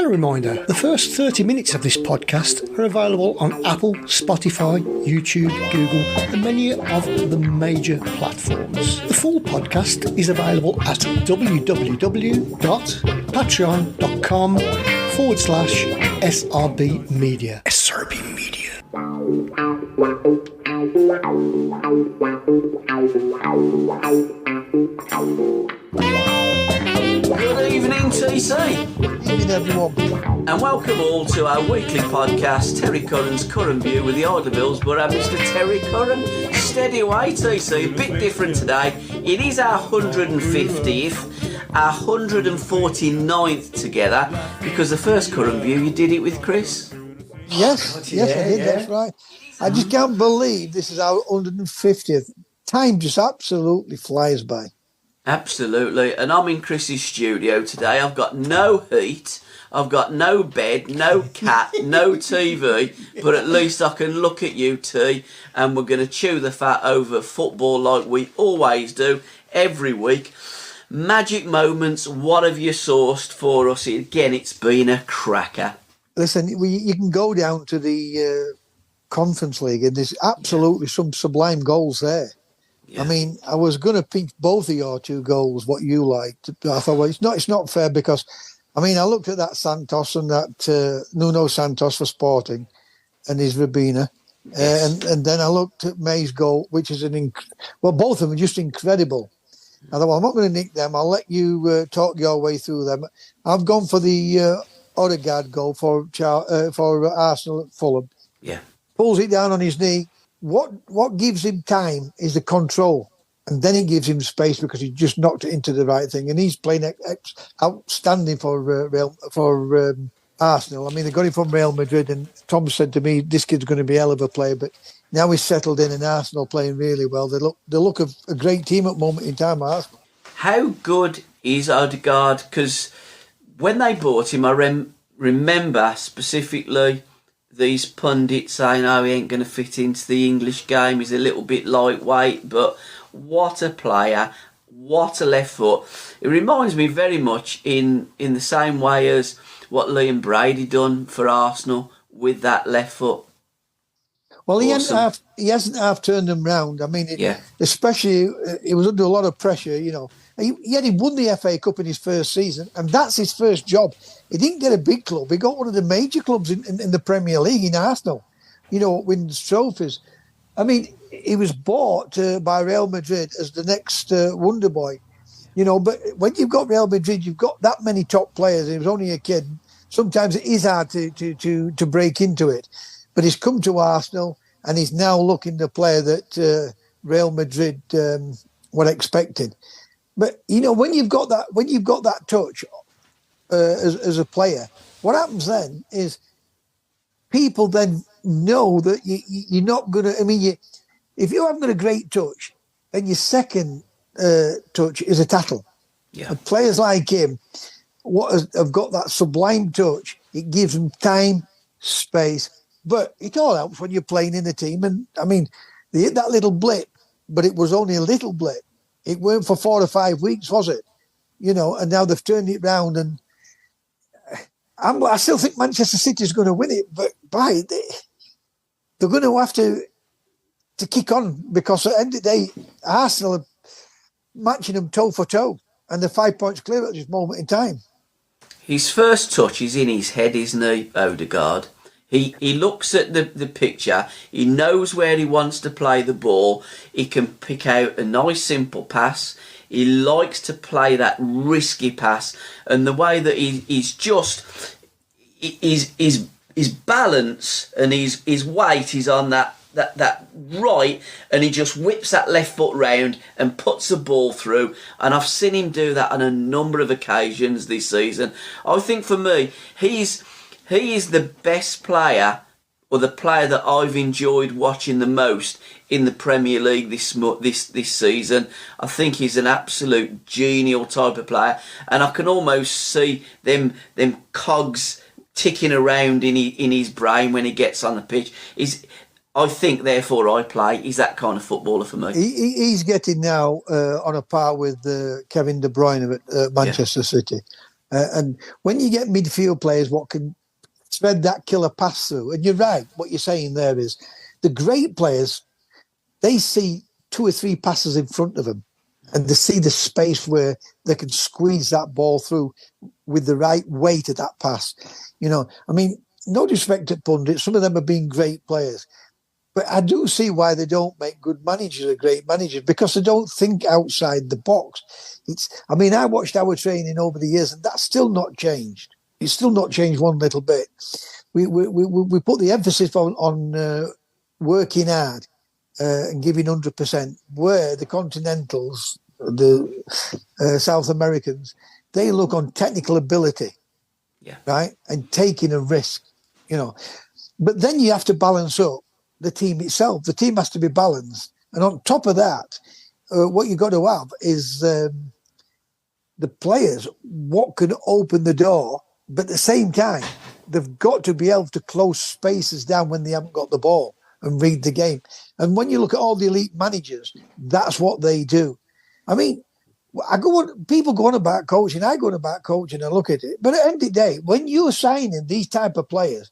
And a reminder, the first 30 minutes of this podcast are available on Apple, Spotify, YouTube, Google, and many of the major platforms. The full podcast is available at www.patreon.com/SRBmedia. SRBmedia. Good evening, TC. Good evening, everyone. And welcome all to our weekly podcast, Terry Curran's Curran View with the Idlevilles, but Mr. Terry Curran. Steady away, TC. A bit different today. It is our 150th, our 149th together, because the first Curran View you did it with Chris. Yes, I did, that's right. I just can't believe this is our 150th. Time just absolutely flies by. Absolutely. And I'm in Chris's studio today. I've got no heat. I've got no bed, no cat, no TV, but at least I can look at you, T, and we're going to chew the fat over football like we always do every week. Magic moments, what have you sourced for us? Again, it's been a cracker. Listen, you can go down to the Conference League and there's absolutely some sublime goals there. Yeah. I mean, I was going to pick both of your two goals, what you liked. I thought, well, it's not fair because, I mean, I looked at that Santos and that Nuno Santos for Sporting and his Rabina. Yes. And then I looked at May's goal, which is both of them are just incredible. I thought, well, I'm not going to nick them. I'll let you talk your way through them. I've gone for the Odegaard goal for Arsenal at Fulham. Yeah. Pulls it down on his knee. What gives him time is the control, and then it gives him space because he just knocked it into the right thing. And he's playing outstanding for Arsenal. I mean, they got him from Real Madrid, and Tom said to me, "This kid's going to be a hell of a player." But now he's settled in, and Arsenal playing really well. They look of a great team at the moment in time. Arsenal. How good is Odegaard? Because when they bought him, I remember specifically these pundits saying, oh, he ain't going to fit into the English game. He's a little bit lightweight, but what a player. What a left foot. It reminds me very much in the same way as what Liam Brady done for Arsenal with that left foot. Well, he hasn't half turned them round. I mean, especially he was under a lot of pressure, you know. He won the FA Cup in his first season, and that's his first job. He didn't get a big club. He got one of the major clubs in the Premier League, in Arsenal, you know, wins trophies. I mean, he was bought by Real Madrid as the next wonder boy, you know. But when you've got Real Madrid, you've got that many top players. He was only a kid. Sometimes it is hard to break into it. But he's come to Arsenal, and he's now looking the player that Real Madrid were expecting. But you know, when you've got that touch as a player, what happens then is people then know that you're not going to. I mean, if you haven't got a great touch, then your second touch is a tackle. Yeah. And players like him, have got that sublime touch. It gives them time, space. But it all helps when you're playing in a team. And, I mean, they hit that little blip, but it was only a little blip. It weren't for 4 or 5 weeks, was it? You know, and now they've turned it round. And I still think Manchester City is going to win it. But, they're going to have to kick on because at the end of the day, Arsenal are matching them toe for toe. And they're 5 points clear at this moment in time. His first touch is in his head, isn't he, Odegaard? He looks at the picture. He knows where he wants to play the ball. He can pick out a nice, simple pass. He likes to play that risky pass. And the way that he's just... His balance and his weight is on that right, and he just whips that left foot round and puts the ball through. And I've seen him do that on a number of occasions this season. I think for me, he is the best player, or the player that I've enjoyed watching the most in the Premier League this season. I think he's an absolute genial type of player, and I can almost see them cogs ticking around in his brain when he gets on the pitch. I think, therefore, I play. He's that kind of footballer for me. He's getting now on a par with Kevin De Bruyne at Manchester City. And when you get midfield players what can thread that killer pass through, and you're right, what you're saying there is the great players, they see 2 or 3 passes in front of them and they see the space where they can squeeze that ball through with the right weight of that pass. I mean, no disrespect to pundits, some of them have been great players. But I do see why they don't make good managers or great managers, because they don't think outside the box. I watched our training over the years, and that's still not changed. It's still not changed one little bit. We put the emphasis on working hard and giving 100%, where the Continentals, the South Americans, they look on technical ability, right, and taking a risk, But then you have to balance up the team itself. The team has to be balanced. And on top of that, what you've got to have is the players, what can open the door, but at the same time, they've got to be able to close spaces down when they haven't got the ball and read the game. And when you look at all the elite managers, that's what they do. I mean, people go on about coaching, I go on about coaching and look at it. But at the end of the day, when you're signing these type of players,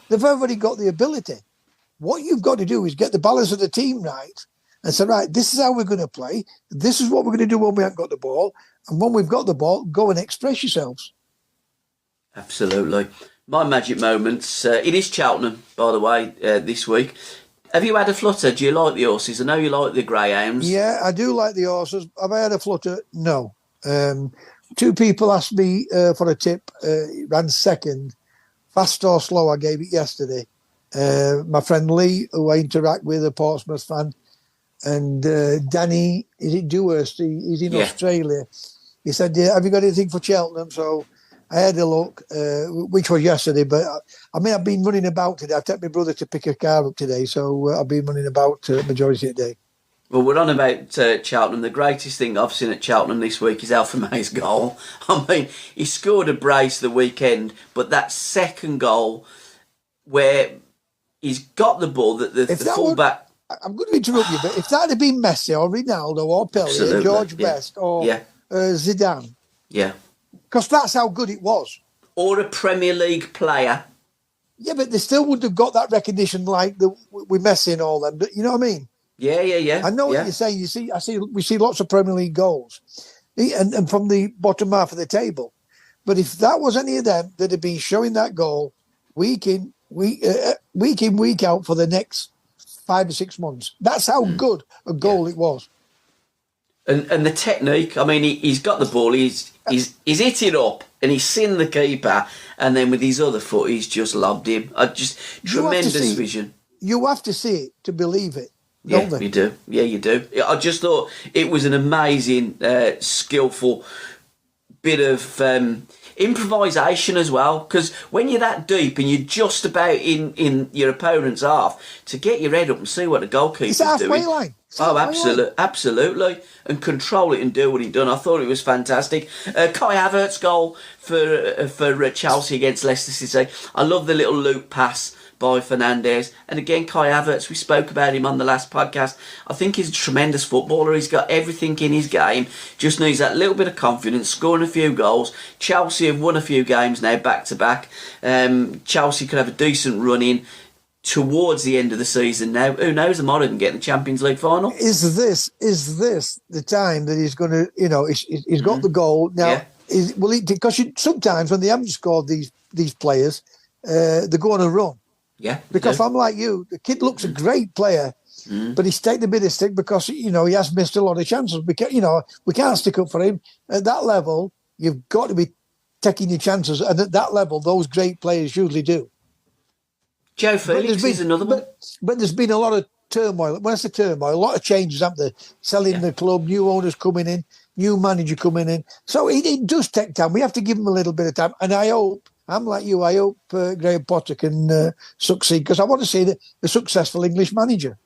they've already got the ability. What you've got to do is get the balance of the team right and say, right, this is how we're going to play. This is what we're going to do when we haven't got the ball. And when we've got the ball, go and express yourselves. Absolutely. My magic moments, it is Cheltenham, by the way, this week. Have you had a flutter? Do you like the horses? I know you like the greyhounds. Yeah, I do like the horses. Have I had a flutter? No. 2 people asked me for a tip. Ran second. Fast or slow, I gave it yesterday. My friend Lee, who I interact with, a Portsmouth fan, and Danny, is it Dewhurst? He's in Australia. He said, have you got anything for Cheltenham? So I had a look, which was yesterday, but I've been running about today. I've taken my brother to pick a car up today, so I've been running about majority of the day. Well, we're on about Cheltenham. The greatest thing I've seen at Cheltenham this week is Alpha May's goal. I mean, he scored a brace the weekend, but that second goal where he's got the ball, the fullback... I'm going to interrupt you, but if that had been Messi or Ronaldo or Pelé or George Best or Zidane... Yeah. Because that's how good it was. Or a Premier League player. Yeah, but they still wouldn't have got that recognition like with Messi and all them. You know what I mean? Yeah. I know what you're saying. We see lots of Premier League goals, and from the bottom half of the table. But if that was any of them that had been showing that goal week in, week out for the next 5 or 6 months, that's how good a goal it was. And the technique. I mean, he's got the ball. He's hit it up, and he's seen the keeper, and then with his other foot, he's just lobbed him. Tremendous vision. You have to see it to believe it. Yeah, you do. Yeah, you do. I just thought it was an amazing, skillful bit of improvisation as well. Because when you're that deep and you're just about in your opponent's half, to get your head up and see what the goalkeeper's doing. It's halfway line. Absolutely. And control it and do what he done. I thought it was fantastic. Kai Havertz's goal for Chelsea against Leicester City. I love the little loop pass by Fernandes. And again, Kai Havertz, we spoke about him on the last podcast. I think he's a tremendous footballer. He's got everything in his game. Just needs that little bit of confidence, scoring a few goals. Chelsea have won a few games now, back-to-back. Chelsea could have a decent run in towards the end of the season now. Who knows, they might even get in the Champions League final. Is this the time that he's going to, he's got the goal. Now, because sometimes when they haven't scored these players, they go on a run. Yeah. Because I'm like you, the kid looks a great player, but he's taken a bit of stick because, he has missed a lot of chances. We can't stick up for him. At that level, you've got to be taking your chances. And at that level, those great players usually do. Joe Felix is another one. But there's been a lot of turmoil. When I say turmoil, a lot of changes happen there. Selling the club, new owners coming in, new manager coming in. So it does take time. We have to give him a little bit of time. And I'm like you, I hope Graham Potter can succeed, because I want to see a successful English manager.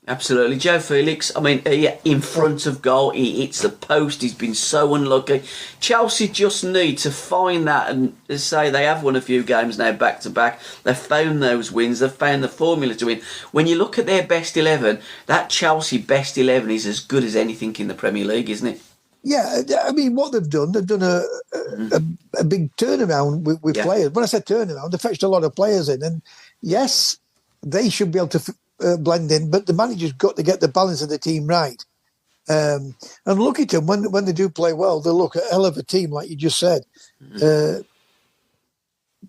Absolutely. Joe Felix, I mean, in front of goal, he hits the post. He's been so unlucky. Chelsea just need to find that, and say they have won a few games now back-to-back. They've found those wins. They've found the formula to win. When you look at their best 11, that Chelsea best 11 is as good as anything in the Premier League, isn't it? Yeah, I mean, what they've done a big turnaround with players. When I said turnaround, they fetched a lot of players in, and yes, they should be able to blend in, but the manager's got to get the balance of the team right. And look at them when they do play well. They look a hell of a team, like you just said.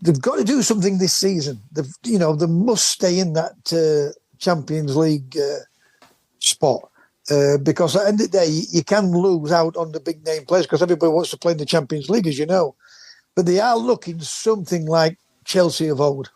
They've got to do something this season. They must stay in that Champions League spot. Because at the end of the day, you can lose out on the big name players because everybody wants to play in the Champions League, as you know. But they are looking something like Chelsea of old.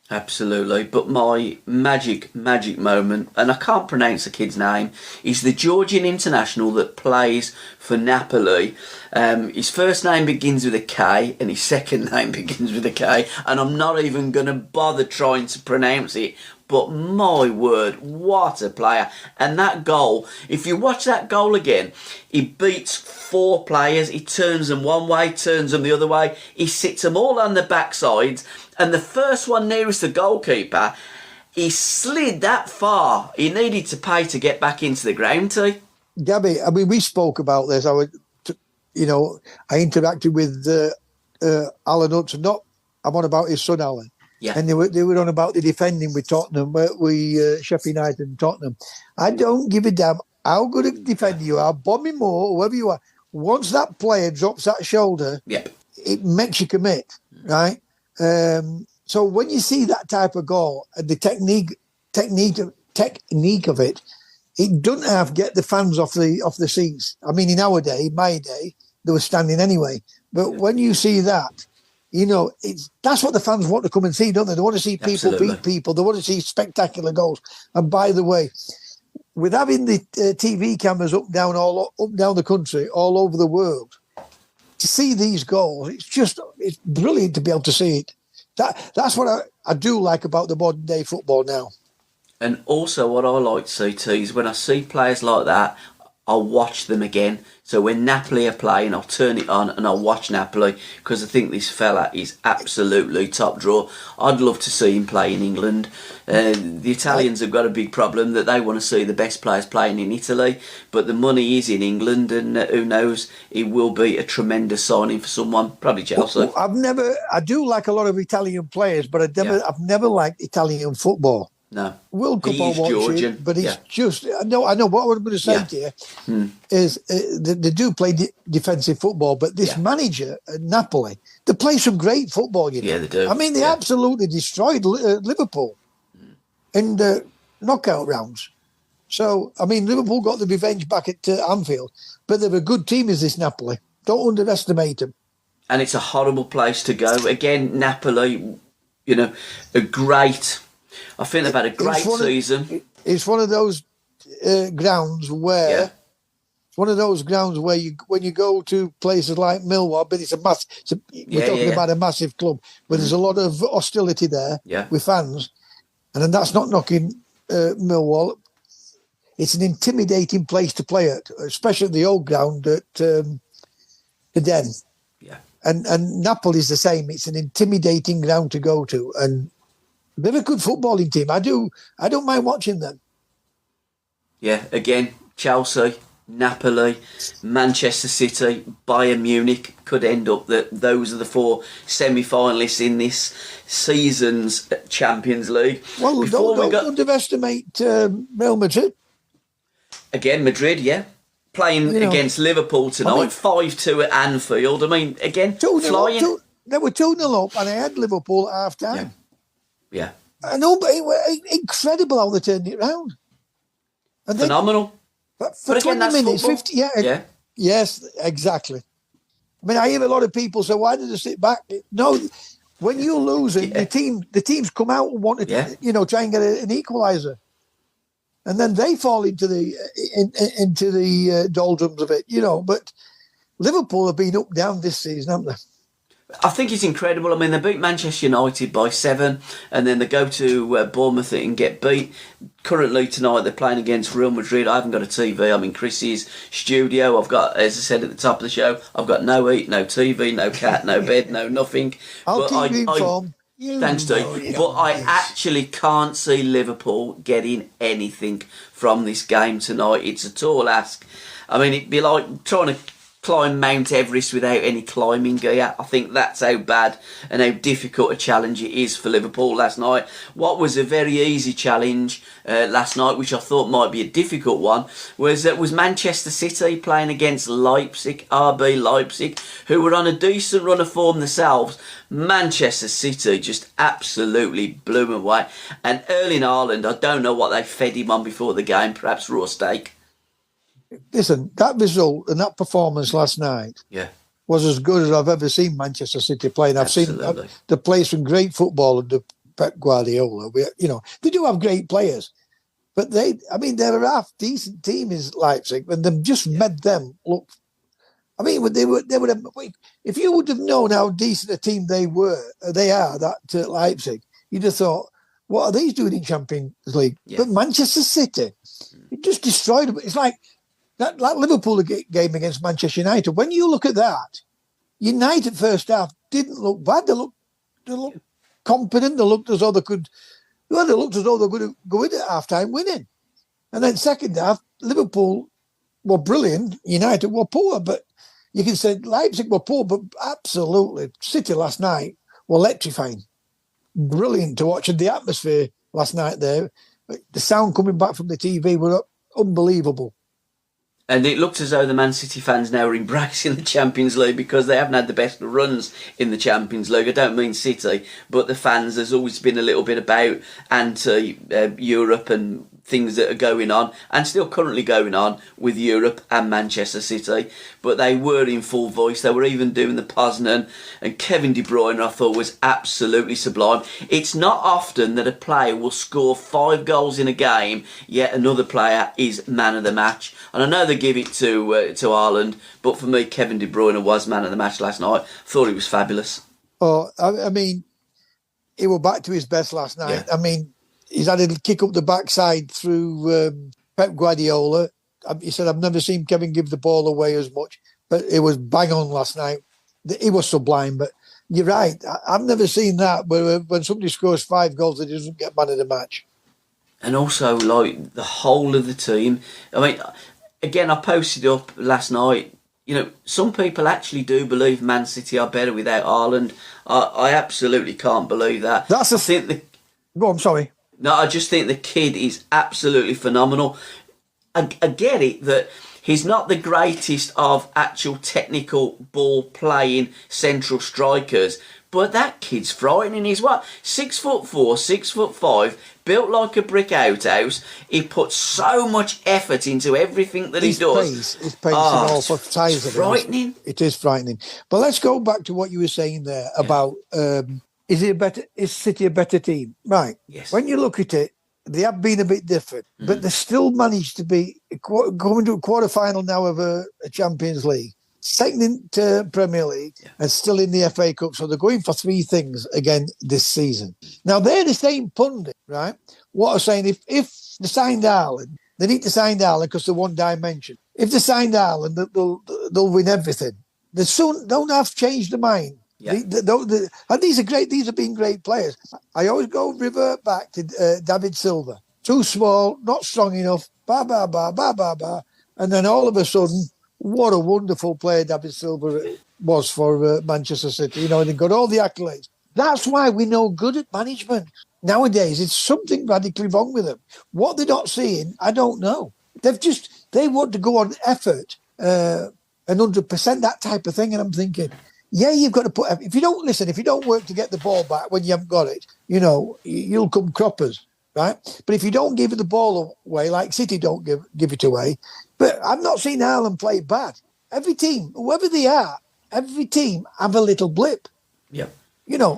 Absolutely. But my magic moment, and I can't pronounce the kid's name, is the Georgian international that plays for Napoli. His first name begins with a K and his second name begins with a K, and I'm not even going to bother trying to pronounce it. But my word, what a player. And that goal, if you watch that goal again, he beats 4 players. He turns them one way, turns them the other way. He sits them all on the backsides. And the first one nearest the goalkeeper, he slid that far. He needed to pay to get back into the ground, too. Gabby, I mean, we spoke about this. I interacted with Alan Hudson. I'm on about his son, Alan. Yeah. And they were on about the defending with Tottenham, Sheffield United and Tottenham. I don't give a damn how good a defender you are, Bobby Moore, whoever you are. Once that player drops that shoulder, it makes you commit, right? So when you see that type of goal and the technique of it, it doesn't have to get the fans off the seats. I mean, in our day, my day, they were standing anyway. But when you see that, that's what the fans want to come and see, don't they? They want to see people beat people. They want to see spectacular goals. And by the way, with having the TV cameras up down the country, all over the world, to see these goals, it's brilliant to be able to see it. That's what I do like about the modern day football now. And also what I like to see too is when I see players like that, I'll watch them again. So when Napoli are playing, I'll turn it on and I'll watch Napoli because I think this fella is absolutely top draw. I'd love to see him play in England. The Italians have got a big problem that they want to see the best players playing in Italy, but the money is in England, and who knows, it will be a tremendous signing for someone, probably Chelsea. I do like a lot of Italian players, but I've never liked Italian football. No. World Cup I watch it, but it's just... I know what I'm going to say to you is they do play defensive football, but this manager at Napoli, they play some great football, Yeah, they do. I mean, they absolutely destroyed Liverpool in the knockout rounds. So, I mean, Liverpool got the revenge back at Anfield, but they're a good team, is this Napoli. Don't underestimate them. And it's a horrible place to go. Again, Napoli, a great... I think they've had a great season. It's one of those grounds where when you go to places like Millwall, but it's a massive. We're talking about a massive club, but there's a lot of hostility there with fans, and then that's not knocking Millwall. It's an intimidating place to play at, especially at the old ground at the Den. Yeah, and Napoli's the same. It's an intimidating ground to go to, and they're a good footballing team. I don't mind watching them. Yeah, again, Chelsea, Napoli, Manchester City, Bayern Munich could end up that those are the 4 semi-finalists in this season's Champions League. Well, don't underestimate Real Madrid. Again, Madrid, playing against Liverpool tonight, 5-2 at Anfield. I mean, again, flying. They were 2-0 up, and I had Liverpool at half time. Yeah. I know, but it was incredible how they turned it round. And phenomenal. But for 20 minutes, football. 50, yes, exactly. I mean, I hear a lot of people say, why did they sit back? No, when you're losing, the teams come out and want to, try and get an equaliser. And then they fall into the doldrums of it, But Liverpool have been up down this season, haven't they? I think it's incredible. I mean, they beat Manchester United by 7, and then they go to Bournemouth and get beat. Currently tonight they're playing against Real Madrid. I haven't got a TV. I'm in Chris's studio. I've got, as I said at the top of the show, I've got no eat, no TV, no cat, no bed, no nothing. I'll keep you informed. Thanks, Steve. But I actually can't see Liverpool getting anything from this game tonight. It's a tall ask. I mean, it'd be like trying to climb Mount Everest without any climbing gear. I think that's how bad and how difficult a challenge it is for Liverpool last night. What was a very easy challenge last night, which I thought might be a difficult one, was Manchester City playing against Leipzig, RB Leipzig, who were on a decent run of form themselves. Manchester City just absolutely blew them away. And Erling Haaland, I don't know what they fed him on before the game, perhaps raw steak. Listen, that result and that performance last night was as good as I've ever seen Manchester City play. And I've seen the play some great football under Pep Guardiola. They do have great players, but they're a half decent team in Leipzig, and they've just made them look. I mean, they would have. If you would have known how decent a team they are, that Leipzig, you'd have thought, what are these doing in Champions League? Yeah. But Manchester City, it just destroyed them. It's like that Liverpool game against Manchester United. When you look at that, United first half didn't look bad. They looked competent. They looked as though they could. Well, they looked as though they were going to go in at half time winning. And then second half, Liverpool were brilliant. United were poor, but you can say Leipzig were poor, but absolutely City last night were electrifying. Brilliant to watch. And the atmosphere last night there, the sound coming back from the TV were unbelievable. And it looked as though the Man City fans now are embracing the Champions League because they haven't had the best runs in the Champions League. I don't mean City, but the fans, there's always been a little bit about anti-Europe and things that are going on and still currently going on with Europe and Manchester City, but they were in full voice. They were even doing the Poznan, and Kevin De Bruyne I thought was absolutely sublime. It's not often that a player will score 5 goals in a game yet another player is man of the match, and I know they give it to Haaland, but for me Kevin De Bruyne was man of the match last night. Thought he was fabulous. I mean, he was back to his best last night. I mean, he's had a kick up the backside through Pep Guardiola. He said, I've never seen Kevin give the ball away as much, but it was bang on last night. He was sublime, but you're right. I've never seen that where when somebody scores 5 goals, he doesn't get man of the match. And also, like, the whole of the team. I mean, again, I posted up last night, some people actually do believe Man City are better without Haaland. I absolutely can't believe that. Go on, sorry. No, I just think the kid is absolutely phenomenal. I get it that he's not the greatest of actual technical ball-playing central strikers, but that kid's frightening. He's 6'4", 6'5", built like a brick outhouse. He puts so much effort into everything that he does. His pace and all for size of frightening. It is frightening. But let's go back to what you were saying there about... Is City a better team? Right. Yes. When you look at it, they have been a bit different, but they still managed to be going to a quarter-final now of a Champions League, second into Premier League, and still in the FA Cup. So they're going for 3 things again this season. Now, they're the same pundit, right? What are saying, if they signed Haaland, they need to sign Haaland because they're one dimension. If they signed Haaland, they'll win everything. They soon don't have to change their mind. Yeah. And these are great. These have been great players. I always revert back to David Silva. Too small, not strong enough. And then all of a sudden, what a wonderful player David Silva was for Manchester City. And he got all the accolades. That's why we're no good at management nowadays. It's something radically wrong with them. What they're not seeing, I don't know. They want to go on effort and 100%, that type of thing. And I'm thinking, you've got to put... If you don't work to get the ball back when you haven't got it, you'll come croppers, right? But if you don't give the ball away, like City don't give it away, but I've not seen Haaland play bad. Every team, whoever they are, every team have a little blip. Yeah.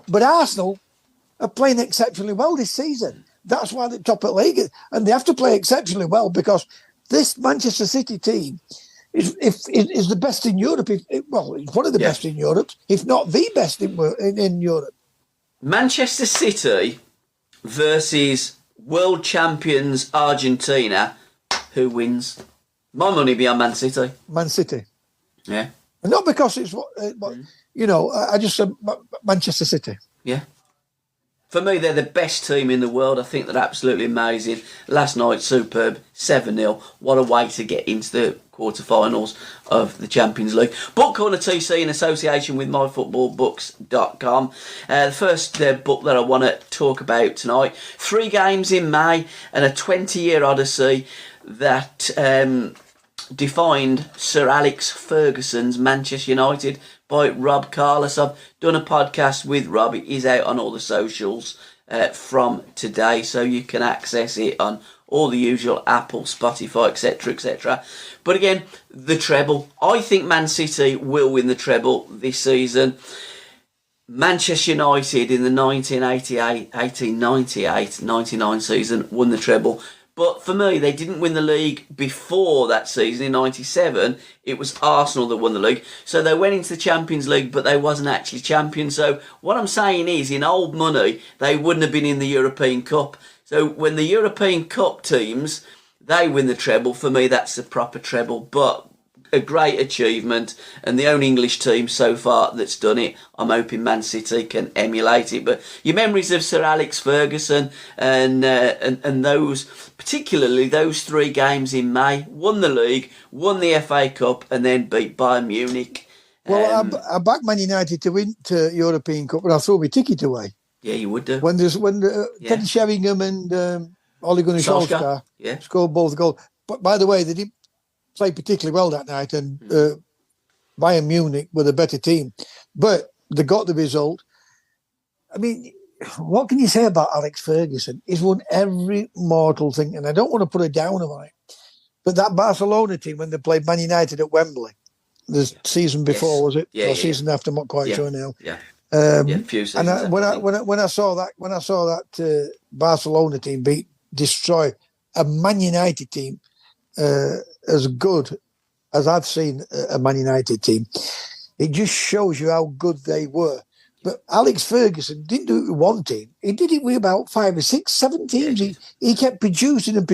But Arsenal are playing exceptionally well this season. That's why they're top of the league. And they have to play exceptionally well because this Manchester City team... is the best in Europe. It's one of the best in Europe, if not the best in Europe. Manchester City versus world champions Argentina. Who wins? My money be on Man City. Man City. Yeah. And not because it's I just said Manchester City. Yeah. For me, they're the best team in the world. I think they're absolutely amazing. Last night, superb, 7-0. What a way to get into the quarterfinals of the Champions League. Book Corner TC in association with myfootballbooks.com. The first book that I want to talk about tonight, 3 games in May and a 20-year odyssey that defined Sir Alex Ferguson's Manchester United by Rob Carlos. I've done a podcast with Rob. It is out on all the socials from today, so you can access it on all the usual Apple, Spotify, etc, etc. But again, the treble. I think Man City will win the treble this season. Manchester United in the 1898-99 season won the treble. But for me, they didn't win the league before that season in 97. It was Arsenal that won the league. So they went into the Champions League, but they wasn't actually champions. So what I'm saying is, in old money, they wouldn't have been in the European Cup. So when the European Cup teams, they win the treble, for me, that's the proper treble. But a great achievement, and the only English team so far that's done it. I'm hoping Man City can emulate it. But your memories of Sir Alex Ferguson and those, particularly those 3 games in May, won the league, won the FA Cup, and then beat Bayern Munich. Well, I backed Man United to win the European Cup, but I threw my ticket away. Yeah, you would do. Teddy Sheringham and Ole Gunnar Solskjaer scored both goals. But by the way, they didn't play particularly well that night, and Bayern Munich were the better team. But they got the result. I mean, what can you say about Alex Ferguson? He's won every mortal thing, and I don't want to put a downer on it. But that Barcelona team, when they played Man United at Wembley, the season before, was it? Or season after, I'm not quite sure now. Yeah. A few seasons. And when I saw that Barcelona team destroy a Man United team as good as I've seen a Man United team, it just shows you how good they were. But Alex Ferguson didn't do it with one team. He did it with about 5 or 6, 7 teams. He kept producing and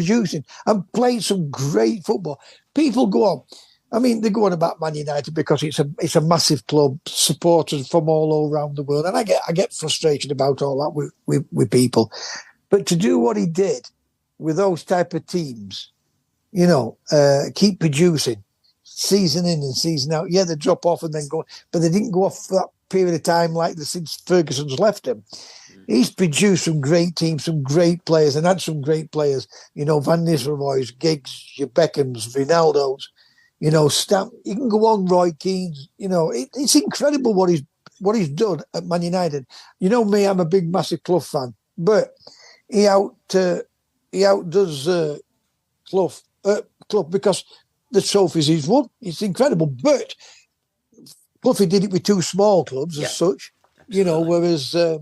played some great football. People go on. I mean, they go on about Man United because it's a massive club, supporters from all around the world, and I get frustrated about all that with people. But to do what he did with those type of teams, keep producing season in and season out. Yeah, they drop off and then go, but they didn't go off for that period of time since Ferguson's left him. He's produced some great teams, some great players, and had some great players. Van Nistelrooy's, Giggs, your Beckhams, Ronaldo's. Stamp. You can go on, Roy Keane's. It's incredible what he's done at Man United. Me, I'm a big, massive Clough fan, but he outdoes Clough because the trophies he's won. It's incredible. But Clough did it with 2 small clubs as such, whereas Sir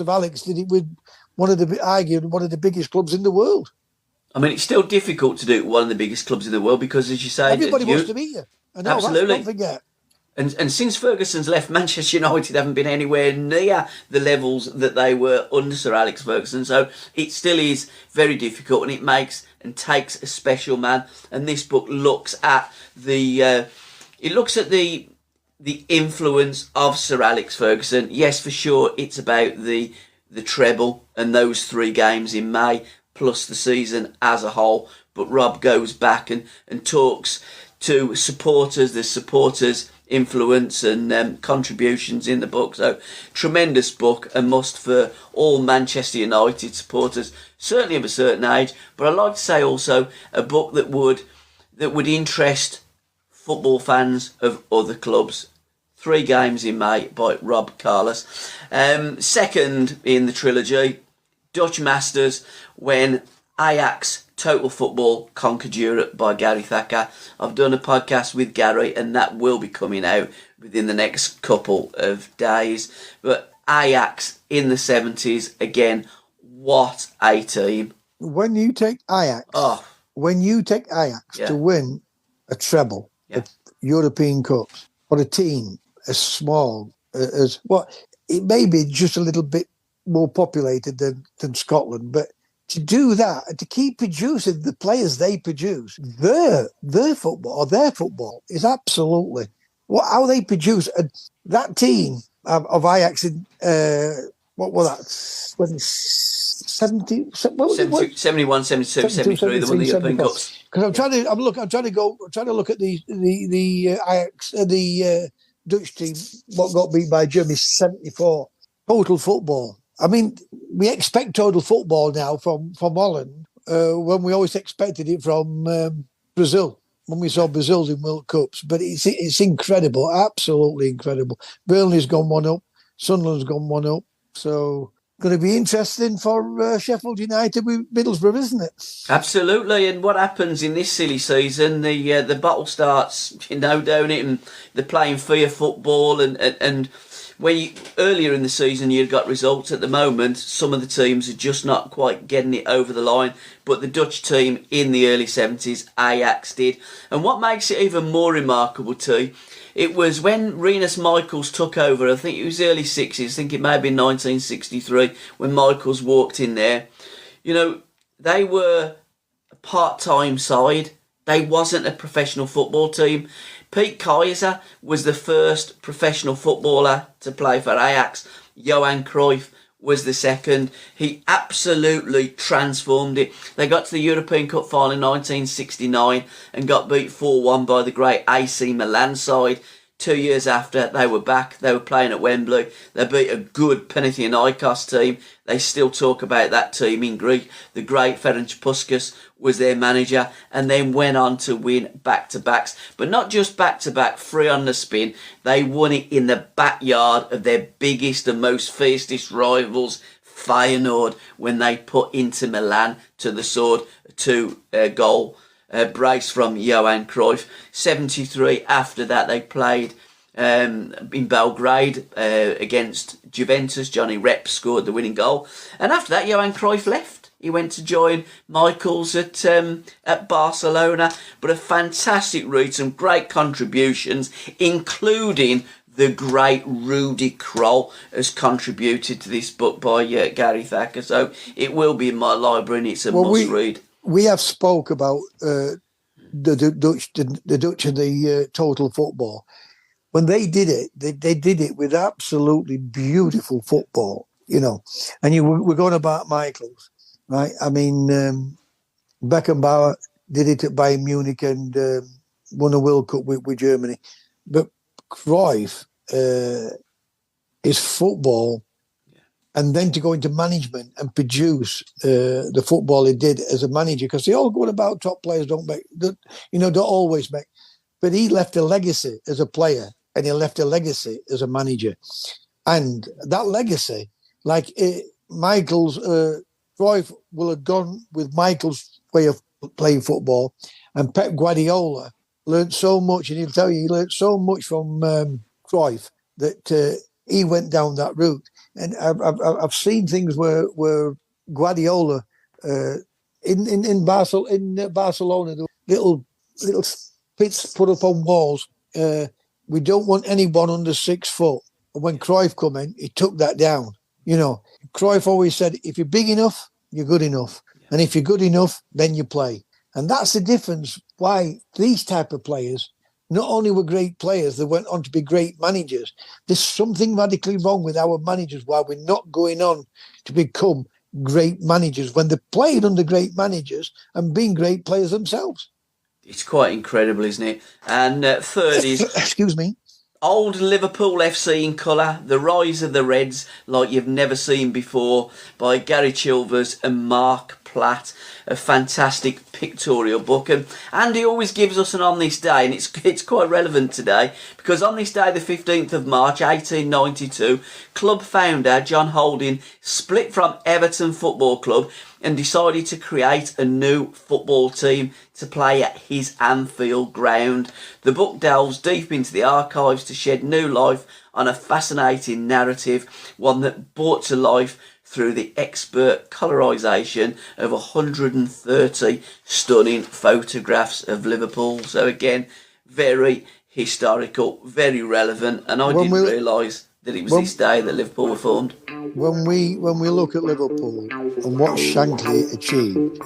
Alex did it with one of the biggest clubs in the world. I mean, it's still difficult to do one of the biggest clubs in the world because, as you say, everybody wants to beat you. I know, absolutely. Don't forget. And since Ferguson's left, Manchester United haven't been anywhere near the levels that they were under Sir Alex Ferguson. So it still is very difficult, and it makes and takes a special man. And this book looks at the influence of Sir Alex Ferguson. Yes, for sure, it's about the treble and those 3 games in May, plus the season as a whole. But Rob goes back and talks to supporters, the supporters' influence and contributions in the book. So, tremendous book, a must for all Manchester United supporters, certainly of a certain age. But I'd like to say also a book that would interest football fans of other clubs. 3 games in May by Rob Carlos. Second in the trilogy, Dutch Masters, when Ajax Total Football conquered Europe by Gary Thacker. I've done a podcast with Gary, and that will be coming out within the next couple of days. But Ajax in the 70s, again, what a team. When you take Ajax to win a treble, a European Cups, or a team as small as it may be just a little bit more populated than Scotland, but to do that and to keep producing the players they produce, their football is absolutely how they produce. That team of Ajax in what was that? 71, 72, 73, they won the European Cups. because I'm trying to look at the Ajax, the Dutch team. What got beat by Germany 74. Total football. I mean, we expect total football now from Holland when we always expected it from Brazil. When we saw Brazil's in World Cups, but it's incredible, absolutely incredible. Burnley's gone one up, Sunderland's gone one up, so going to be interesting for Sheffield United with Middlesbrough, isn't it? Absolutely. And what happens in this silly season? The bottle starts, down it, and they're playing fear football, and earlier in the season you'd got results. At the moment, some of the teams are just not quite getting it over the line, but the Dutch team in the early 70s, Ajax, did. And what makes it even more remarkable too, it was when Rinus Michels took over. I think it was early 60s, I think it may have been 1963 when Michels walked in there. They were a part-time side. They wasn't a professional football team. Pete Kaiser was the first professional footballer to play for Ajax. Johan Cruyff was the second. He absolutely transformed it. They got to the European Cup final in 1969 and got beat 4-1 by the great AC Milan side. 2 years after, they were back. They were playing at Wembley. They beat a good Panathinaikos team. They still talk about that team in Greek. The great Ferenc Puskas was their manager, and then went on to win back-to-backs. But not just back-to-back, 3 on the spin. They won it in the backyard of their biggest and most fiercest rivals, Feyenoord, when they put Inter Milan to the sword. 2-goal brace from Johan Cruyff. 73 after that, they played in Belgrade against Juventus. Johnny Rep scored the winning goal, and after that Johan Cruyff left. He went to join Michels at Barcelona. But a fantastic route, some great contributions, including the great Rudy Kroll has contributed to this book by Gary Thacker. So it will be in my library, and it's a must read. We have spoke about the Dutch and the total football. When they did it, they did it with absolutely beautiful football, And we're going about Michels, right? I mean, Beckenbauer did it at Bayern Munich and won a World Cup with Germany. But Cruyff, is football. And then to go into management and produce the football he did as a manager, because they all go about top players don't always make. But he left a legacy as a player, and he left a legacy as a manager, and that legacy, Cruyff will have gone with Michels' way of playing football, and Pep Guardiola learned so much, and he'll tell you he learned so much from Cruyff that he went down that route. And I've seen things where Guardiola in Barcelona, the little pits put up on walls. We don't want anyone under 6 foot. And when Cruyff come in, he took that down. Cruyff always said, if you're big enough, you're good enough, and if you're good enough, then you play. And that's the difference. Why these type of players not only were great players, they went on to be great managers. There's something radically wrong with our managers why we're not going on to become great managers when they played under great managers and being great players themselves. It's quite incredible, isn't it? And third is... Excuse me. Old Liverpool FC in colour, The Rise of the Reds, like you've never seen before, by Gary Chilvers and Mark Platt. A fantastic pictorial book, and Andy always gives us an on this day, and it's quite relevant today, because on this day, the 15th of March 1892, club founder John Holding split from Everton Football Club and decided to create a new football team to play at his Anfield ground. The book delves deep into the archives to shed new life on a fascinating narrative, one that brought to life through the expert colorisation of 130 stunning photographs of Liverpool. So again, very historical, very relevant, and I didn't realise that it was this day that Liverpool were formed. When we look at Liverpool and what Shankly achieved,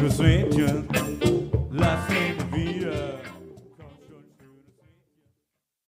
represent you.